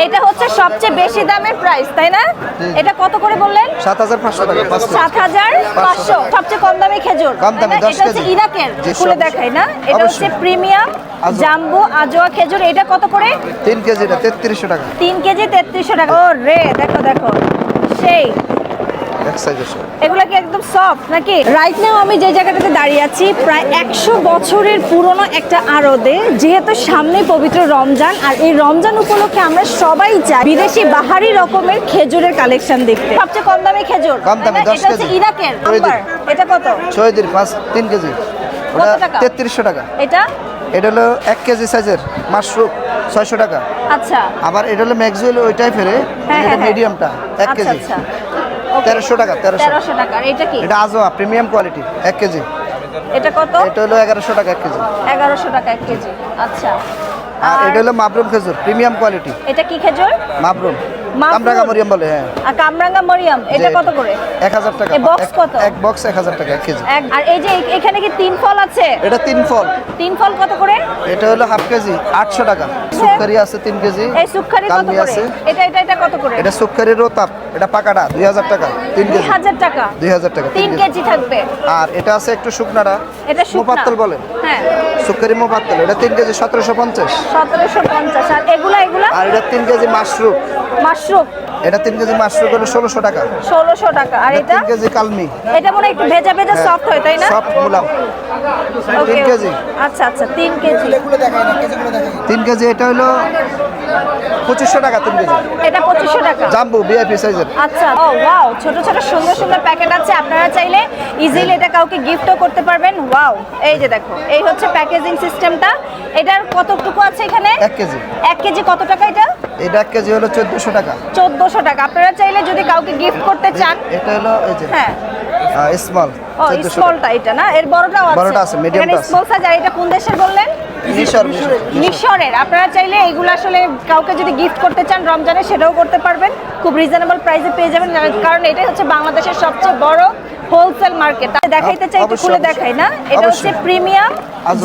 এটা হচ্ছে সবচেয়ে বেশি দামের প্রাইস, তাই না? এটা কত করে বললেন? 7500 টাকা। 7500। সবচেয়ে কম দামি খেজুর, কম দামি, 10 এটা হচ্ছে কেজি। ইরাকের, জি, খুলে সব- দেখাই না? এটা হচ্ছে অবশ্যই। প্রিমিয়াম জাম্বো আজোয়া খেজুর। এটা কত করে? 3 কেজিটা 3300 টাকা। 3 কেজি 3300 টাকা। ও রে, দেখো দেখো, সেই এক সাইজের সব। এগুলা কি একদম সফট নাকি? রাইট নাও আমি যে জায়গাটাতে দাঁড়িয়ে আছি, প্রায় 100 বছরের পুরনো একটা আড়তে। যেহেতু সামনে পবিত্র রমজান, আর এই রমজান উপলক্ষে আমরা সবাই চাই বিদেশি বাহারি রকমের খেজুরের কালেকশন দেখতে। সবচেয়ে কম দামি খেজুর, কম দামি, তাই না? 10 এটা হচ্ছে কেজি। ইরাকের ছয় দিন। আম্বার। এটা কত? 3 কেজি। কত ওটা টাকা? 3300 টাকা। এটা এটা হলো 1 কেজি সাইজের মাশরুম 600 টাকা। আচ্ছা আবার এটা হলো ম্যাক্সওয়েল ওইটাই ফেরে, হ্যাঁ, এটা হ্যাঁ। মিডিয়ামটা 1 আচ্ছা কেজি আচ্ছা, ওকে। 1300 টাকা। 1300 টাকা। আর এটা কি? এটা আজোয়া প্রিমিয়াম কোয়ালিটি 1 কেজি। এটা কত? এটা হলো 1100 টাকা 1 কেজি। 1100 টাকা 1 কেজি। আচ্ছা, আর এটা হলো মাবরুম খেজুর প্রিমিয়াম কোয়ালিটি। এটা কি খেজুর? মাবরুম মাবরুম। কামরাঙ্গা মরিয়াম বলে, হ্যাঁ। আর কামরাঙ্গা মরিয়াম, এটা যে কত করে? 1000 টাকা। এই box কত? এক বক্স 1000 টাকা 1 কেজি। আর এই যে এখানে কি 3 ফল আছে? এটা 3 ফল। 3 ফল কত করে? এটা হলো হাফ কেজি 800 টাকা। সুক্কারি আছে 3 কেজি। এই সুক্কারি কত কালমি করে? আছে। এটা কত করে? এটা সুক্কারির রোতাপ, এটা পাকাটা 2000 টাকা 3 কেজি। 2000 টাকা। 2000 টাকা 3 কেজি থাকবে। আর এটা আছে একটু শুকনাটা, এটা শুকনা। মোপাত্তল বলে। হ্যাঁ, সুক্কারি মোপাত্তল, এটা 3 কেজি 1750। 1750। আর এগুলা আর এটা 3 কেজি মাশরুম, মাশরুম, এটা 3 কেজি মাশরুম হলো 1600 টাকা। 1600 টাকা। আর এটা 3 কেজি কালমি, এটা মনে হয় একটু ভেজা ভেজা সফট হয়, তাই না? সফট মুলাম ওকে, 3 কেজি। আচ্ছা আচ্ছা, 3 কেজি। 3 কেজি এটা হলো 2500 টাকা 3 কেজি। এটা 2500 টাকা। জাম্বো ভিআইপি সাইজের। আচ্ছা, ও ওয়াও, ছোট ছোট সুন্দর সুন্দর প্যাকেট আছে। আপনারা চাইলে ইজিলি এটা কাউকে গিফটও করতে পারবেন। ওয়াও, এই যে দেখো, এই হচ্ছে প্যাকেজিং সিস্টেমটা। এটার কতটুকু আছে এখানে? 1 কেজি। 1 কেজি কত টাকা এটা? এটা 1 কেজি হলো 1400 টাকা। 1400 টাকা। আপনারা চাইলে যদি কাউকে গিফট করতে চান, এটা হলো এই যে হ্যাঁ। স্মল ও 1400 টাকা। স্মলটা এটা না, এর বড়টাও আছে। বড়টা আছে, medium টা আছে। Small size. আর এটা কোন দেশের বললেন? মিশর। মিশরের। আপনারা চাইলে এগুলো আসলে কাউকে যদি গিফট করতে চান রমজানে, সেটাও করতে পারবেন। খুব রিজনেবল প্রাইসে পেয়ে যাবেন, কারণ এটাই হচ্ছে বাংলাদেশের সবচেয়ে বড় হোলসেল মার্কেট। দেখাইতে চাই, একটু খুলে দেখাই না? এটা হচ্ছে প্রিমিয়াম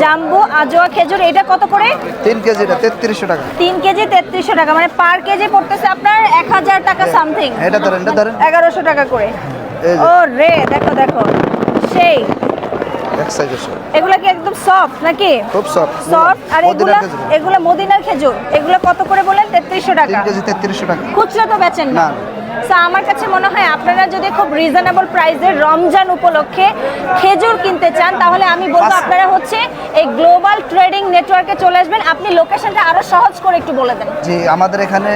জাম্বো আজোয়া খেজুর। এটা কত করে? 3 কেজিটা 3300 টাকা। 3 কেজি 3300 টাকা, মানে পার কেজি পড়তেছে আপনার 1000 টাকা সামথিং। এটা ধরেন, এটা ধরেন। 1100 টাকা করে। এই যে ও রে, দেখো দেখো, সেই এক সাইজের সব। এগুলা কি একদম সফট নাকি? খুব সফট। সফট। আর মদিনার এগুলা খেজুর। এগুলা মদিনার খেজুর। এগুলা কত করে বলেন? 3300 টাকা। 3 কেজি 3300 টাকা। খুচরা তো বেচেন না? না। So, আমার কাছে মনে হয় আপনারা যদি খুব রিজনেবল প্রাইসে রমজান উপলক্ষে খেজুর কিনতে চান, তাহলে আমি বলবো আপনারা হচ্ছে এই গ্লোবাল ট্রেডিং নেটওয়ার্কে চলে আসবেন। আপনি লোকেশনটা আরো সহজ করে একটু বলে দেন। জি, আমাদের এখানে